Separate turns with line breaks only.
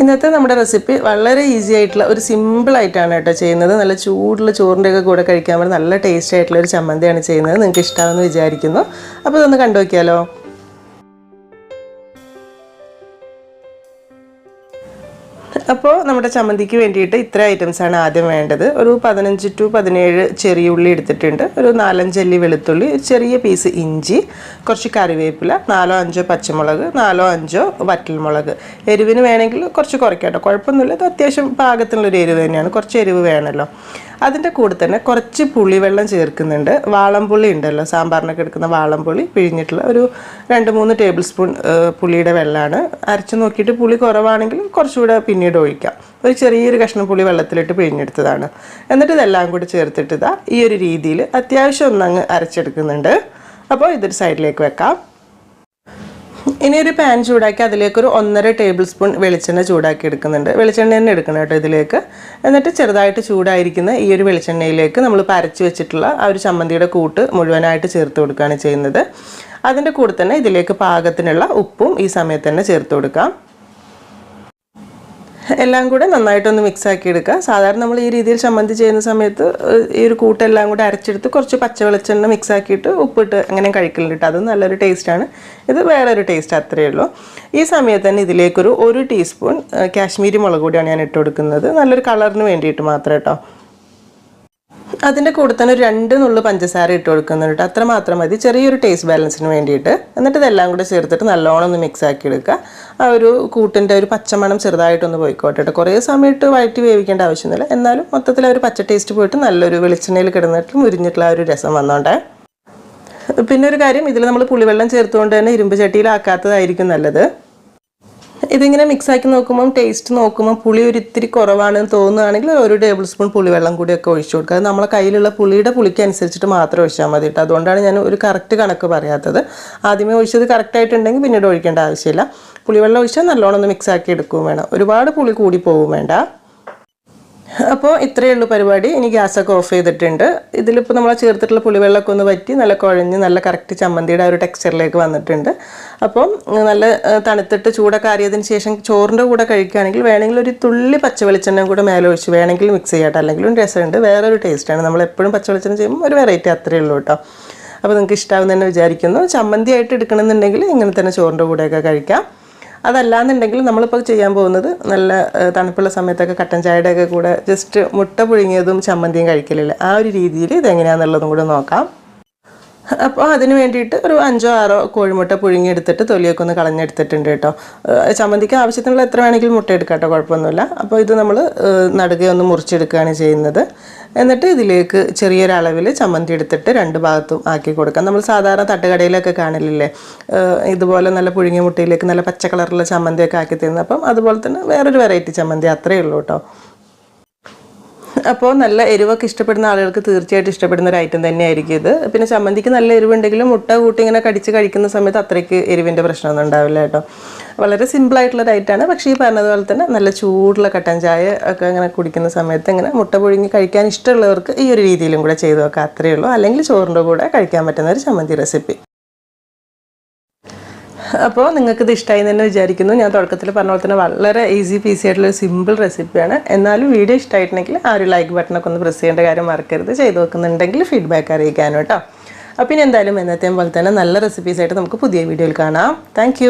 ഇന്നത്തെ നമ്മുടെ റെസിപ്പി വളരെ ഈസി ആയിട്ടുള്ള ഒരു സിമ്പിൾ ആയിട്ടാണ് കേട്ടോ ചെയ്യുന്നത്. നല്ല ചൂടുള്ള ചോറിൻ്റെയൊക്കെ കൂടെ കഴിക്കാൻ വേണ്ടി നല്ല ടേസ്റ്റ് ആയിട്ടുള്ള ഒരു ചമ്മന്തിയാണ് ചെയ്യുന്നത്. നിങ്ങൾക്ക് ഇഷ്ടമാണെന്ന് വിചാരിക്കുന്നു. അപ്പോൾ ഇതൊന്ന് കണ്ടു നോക്കിയാലോ. അപ്പോൾ നമ്മുടെ ചമ്മന്തിക്ക് വേണ്ടിയിട്ട് ഇത്ര ഐറ്റംസാണ് ആദ്യം വേണ്ടത്. ഒരു 15 to 17 ചെറിയ ഉള്ളി എടുത്തിട്ടുണ്ട്, ഒരു 4-5 അല്ലി വെളുത്തുള്ളി, ഒരു ചെറിയ പീസ് ഇഞ്ചി, കുറച്ച് കറിവേപ്പില, 4-5 പച്ചമുളക്, 4-5 വറ്റൽമുളക്. എരിവിന് വേണമെങ്കിൽ കുറച്ച് കുറയ്ക്കാട്ടോ, കുഴപ്പമൊന്നുമില്ല. ഇത് അത്യാവശ്യം പാകത്തിനുള്ളൊരു എരിവ് തന്നെയാണ്, കുറച്ച് എരിവ് വേണമല്ലോ. അതിൻ്റെ കൂടെ തന്നെ കുറച്ച് പുളിവെള്ളം ചേർക്കുന്നുണ്ട്. വാളംപുളി ഉണ്ടല്ലോ, സാമ്പാറിനൊക്കെ എടുക്കുന്ന വാളംപുളി പിഴിഞ്ഞിട്ടുള്ള ഒരു 2-3 ടേബിൾ സ്പൂൺ പുളിയുടെ വെള്ളമാണ്. അരച്ച് നോക്കിയിട്ട് പുളി കുറവാണെങ്കിൽ കുറച്ചുകൂടെ പിന്നീട് ഒഴിക്കാം. ഒരു ചെറിയൊരു കഷ്ണം പുളി വെള്ളത്തിലിട്ട് പിഴിഞ്ഞെടുത്തതാണ്. എന്നിട്ട് ഇതെല്ലാം കൂടി ചേർത്തിട്ട് ഈ ഒരു രീതിയിൽ അത്യാവശ്യം ഒന്നങ്ങ് അരച്ചെടുക്കുന്നുണ്ട്. അപ്പോൾ ഇതൊരു സൈഡിലേക്ക് വെക്കാം. ഇനി ഒരു പാൻ ചൂടാക്കി അതിലേക്കൊരു 1.5 ടേബിൾ സ്പൂൺ വെളിച്ചെണ്ണ ചൂടാക്കി എടുക്കുന്നുണ്ട്. വെളിച്ചെണ്ണ തന്നെ എടുക്കണം കേട്ടോ ഇതിലേക്ക്. എന്നിട്ട് ചെറുതായിട്ട് ചൂടായിരിക്കുന്ന ഈ ഒരു വെളിച്ചെണ്ണയിലേക്ക് നമ്മൾ അരച്ച് വെച്ചിട്ടുള്ള ആ ഒരു ചമ്മന്തിയുടെ കൂട്ട് മുഴുവനായിട്ട് ചേർത്ത് കൊടുക്കുകയാണ് ചെയ്യുന്നത്. അതിൻ്റെ കൂടെ തന്നെ ഇതിലേക്ക് പാകത്തിനുള്ള ഉപ്പും ഈ സമയത്ത് തന്നെ ചേർത്ത് കൊടുക്കാം. എല്ലാം കൂടെ നന്നായിട്ടൊന്ന് മിക്സാക്കി എടുക്കുക. സാധാരണ നമ്മൾ ഈ രീതിയിൽ ചമ്മന്തി ചെയ്യുന്ന സമയത്ത് ഈ ഒരു കൂട്ടെല്ലാം കൂടെ അരച്ചെടുത്ത് കുറച്ച് പച്ച വെളിച്ചെണ്ണ മിക്സാക്കിയിട്ട് ഉപ്പിട്ട് അങ്ങനെ കഴിക്കലുണ്ട്. അത് നല്ലൊരു ടേസ്റ്റാണ്. ഇത് വേറൊരു ടേസ്റ്റ്, അത്രയേ ഉള്ളൂ. ഈ സമയത്ത് തന്നെ ഇതിലേക്കൊരു 1 ടീസ്പൂൺ കാശ്മീരി മുളക് പൊടിയാണ് ഞാൻ ഇട്ട് കൊടുക്കുന്നത്. നല്ലൊരു കളറിന് വേണ്ടിയിട്ട് മാത്രം കേട്ടോ. അതിൻ്റെ കൂടെ തന്നെ ഒരു 2 നുള്ളു പഞ്ചസാര ഇട്ട് കൊടുക്കുന്നുണ്ട്. അത്ര മാത്രം മതി, ചെറിയൊരു ടേസ്റ്റ് ബാലൻസിന് വേണ്ടിയിട്ട്. എന്നിട്ട് ഇതെല്ലാം കൂടെ ചേർത്തിട്ട് നല്ലോണം ഒന്ന് മിക്സ് ആക്കി എടുക്കുക. ആ ഒരു കൂട്ടിൻ്റെ ഒരു പച്ചമണം ചെറുതായിട്ടൊന്ന് പോയിക്കോട്ടെ. കുറേ സമയത്ത് വഴറ്റി വേവിക്കേണ്ട ആവശ്യമൊന്നുമില്ല. എന്നാലും മൊത്തത്തിൽ ആ ഒരു പച്ച ടേസ്റ്റ് പോയിട്ട് നല്ലൊരു വെളിച്ചെണ്ണയിൽ കിടന്നിട്ട് മുരിഞ്ഞിട്ടുള്ള ആ ഒരു രസം വന്നോണ്ടേ. പിന്നെ ഒരു കാര്യം, ഇതിൽ നമ്മൾ പുളിവെള്ളം ചേർത്തുകൊണ്ട് തന്നെ ഇരുമ്പ് ചട്ടിയിലാക്കാത്തതായിരിക്കും നല്ലത്. ഇതിങ്ങനെ മിക്സാക്കി നോക്കുമ്പം ടേസ്റ്റ് നോക്കുമ്പോൾ പുളി ഒരു ഇത്തിരി കുറവാണെന്ന് തോന്നുകയാണെങ്കിൽ 1 ടേബിൾ സ്പൂൺ പുളിവെള്ളം കൂടിയൊക്കെ ഒഴിച്ചു കൊടുക്കുക. അത് നമ്മളെ കയ്യിലുള്ള പുളിയുടെ പുളിക്ക് അനുസരിച്ചിട്ട് മാത്രം ഒഴിച്ചാൽ മതി കേട്ടോ. അതുകൊണ്ടാണ് ഞാൻ ഒരു കറക്റ്റ് കണക്ക് പറയാത്തത്. ആദ്യമേ ഒഴിച്ചത് കറക്റ്റായിട്ടുണ്ടെങ്കിൽ പിന്നീട് ഒഴിക്കേണ്ട ആവശ്യമില്ല. പുളിവെള്ളം ഒഴിച്ചാൽ നല്ലോണം ഒന്ന് മിക്സാക്കി എടുക്കുകയും വേണം. ഒരുപാട് പുളി കൂടി പോവും വേണ്ട. അപ്പോൾ ഇത്രയേ ഉള്ളൂ പരിപാടി. ഇനി ഗ്യാസൊക്കെ ഓഫ് ചെയ്തിട്ടുണ്ട്. ഇതിലിപ്പോൾ നമ്മൾ ചേർത്തിട്ടുള്ള പുളിവെള്ളമൊക്കെ ഒന്ന് വറ്റി നല്ല കുഴഞ്ഞ് നല്ല കറക്റ്റ് ചമ്മന്തിയുടെ ആ ഒരു ടെക്സ്ചറിലേക്ക് വന്നിട്ടുണ്ട്. അപ്പം നല്ല തണുത്തിട്ട് ചൂടൊക്കെ ആറിയതിന് ശേഷം ചോറിൻ്റെ കൂടെ കഴിക്കുകയാണെങ്കിൽ വേണമെങ്കിൽ ഒരു തുള്ളി പച്ച വെളിച്ചെണ്ണ കൂടെ മേലെ ഒഴിച്ച് വേണമെങ്കിൽ മിക്സ് ചെയ്യാട്ടോ. അല്ലെങ്കിലും രസമുണ്ട്, വേറൊരു ടേസ്റ്റാണ്. നമ്മളെപ്പോഴും പച്ച വെളിച്ചെണ്ണ ചെയ്യുമ്പോൾ ഒരു വെറൈറ്റി അത്രയേ ഉള്ളൂ കേട്ടോ. അപ്പോൾ നിങ്ങൾക്ക് ഇഷ്ടമാവും തന്നെ വിചാരിക്കുന്നു. ചമ്മന്തി ആയിട്ട് എടുക്കണമെന്നുണ്ടെങ്കിൽ ഇങ്ങനെ തന്നെ ചോറിൻ്റെ കൂടെയൊക്കെ കഴിക്കാം. അതല്ലാന്നുണ്ടെങ്കിൽ നമ്മളിപ്പോൾ ചെയ്യാൻ പോകുന്നത് നല്ല തണുപ്പുള്ള സമയത്തൊക്കെ കട്ടൻ ചായയുടെയൊക്കെ കൂടെ ജസ്റ്റ് മുട്ട പുഴുങ്ങിയതും ചമ്മന്തിയും കഴിക്കലില്ല. ആ ഒരു രീതിയിൽ ഇതെങ്ങനെയാണെന്നുള്ളതും കൂടെ നോക്കാം. അപ്പോൾ അതിന് വേണ്ടിയിട്ട് ഒരു 5-6 കോഴിമുട്ട പുഴുങ്ങിയെടുത്തിട്ട് തൊലിയൊക്കെ ഒന്ന് കളഞ്ഞെടുത്തിട്ടുണ്ട് കേട്ടോ. ചമ്മന്തിക്ക് ആവശ്യത്തിനുള്ള എത്ര വേണമെങ്കിലും മുട്ട എടുക്കാം കേട്ടോ, കുഴപ്പമൊന്നുമില്ല. അപ്പോൾ ഇത് നമ്മൾ നടുകെ ഒന്ന് മുറിച്ചെടുക്കുകയാണ് ചെയ്യുന്നത്. എന്നിട്ട് ഇതിലേക്ക് ചെറിയൊരളവിൽ ചമ്മന്തി എടുത്തിട്ട് 2 ഭാഗത്തും ആക്കി കൊടുക്കാം. നമ്മൾ സാധാരണ തട്ടുകടയിലൊക്കെ കാണലില്ലേ, ഇതുപോലെ നല്ല പുഴുങ്ങിയ മുട്ടയിലേക്ക് നല്ല പച്ച കളറുള്ള ചമ്മന്തിയൊക്കെ ആക്കി തരുന്നത്. അപ്പം അതുപോലെ തന്നെ വേറൊരു വെറൈറ്റി ചമ്മന്തി, അത്രയേ ഉള്ളൂ കേട്ടോ. അപ്പോൾ നല്ല എരിവൊക്കെ ഇഷ്ടപ്പെടുന്ന ആളുകൾക്ക് തീർച്ചയായിട്ടും ഇഷ്ടപ്പെടുന്ന ഒരു ഐറ്റം തന്നെയായിരിക്കും ഇത്. പിന്നെ ചമ്മന്തിക്ക് നല്ല എരിവുണ്ടെങ്കിലും മുട്ട കൂട്ടി ഇങ്ങനെ കടിച്ച് കഴിക്കുന്ന സമയത്ത് അത്രയ്ക്ക് എരിവിൻ്റെ പ്രശ്നമൊന്നും ഉണ്ടാവില്ല കേട്ടോ. വളരെ സിമ്പിളായിട്ടുള്ളൊരു ഐറ്റമാണ്. പക്ഷേ ഈ പറഞ്ഞതുപോലെ തന്നെ നല്ല ചൂടുള്ള കട്ടൻ ചായ ഒക്കെ ഇങ്ങനെ കുടിക്കുന്ന സമയത്ത് ഇങ്ങനെ മുട്ട പുഴുങ്ങി കഴിക്കാൻ ഇഷ്ടമുള്ളവർക്ക് ഈ ഒരു രീതിയിലും കൂടെ ചെയ്ത് നോക്കാം, അത്രയേ ഉള്ളൂ. അല്ലെങ്കിൽ ചോറിൻ്റെ കൂടെ കഴിക്കാൻ പറ്റുന്ന ഒരു ചമ്മന്തി റെസിപ്പി. അപ്പോൾ നിങ്ങൾക്കിത് ഇഷ്ടമായി തന്നെ വിചാരിക്കുന്നു. ഞാൻ തുടക്കത്തിൽ പറഞ്ഞ പോലെ തന്നെ വളരെ ഈസി പീസി ആയിട്ടുള്ളൊരു സിമ്പിൾ റെസിപ്പിയാണ്. എന്നാലും വീഡിയോ ഇഷ്ടമായിട്ടുണ്ടെങ്കിൽ ആ ഒരു ലൈക്ക് ബട്ടണൊക്കെ ഒന്ന് പ്രസ് ചെയ്യേണ്ട കാര്യം മറക്കരുത്. ചെയ്ത് നോക്കുന്നുണ്ടെങ്കിൽ ഫീഡ്ബാക്ക് അറിയിക്കാനും കേട്ടോ. അപ്പോൾ ഇനി എന്തായാലും എന്നത്തെയും പോലെ തന്നെ നല്ല റെസിപ്പീസായിട്ട് നമുക്ക് പുതിയ വീഡിയോയിൽ കാണാം. താങ്ക്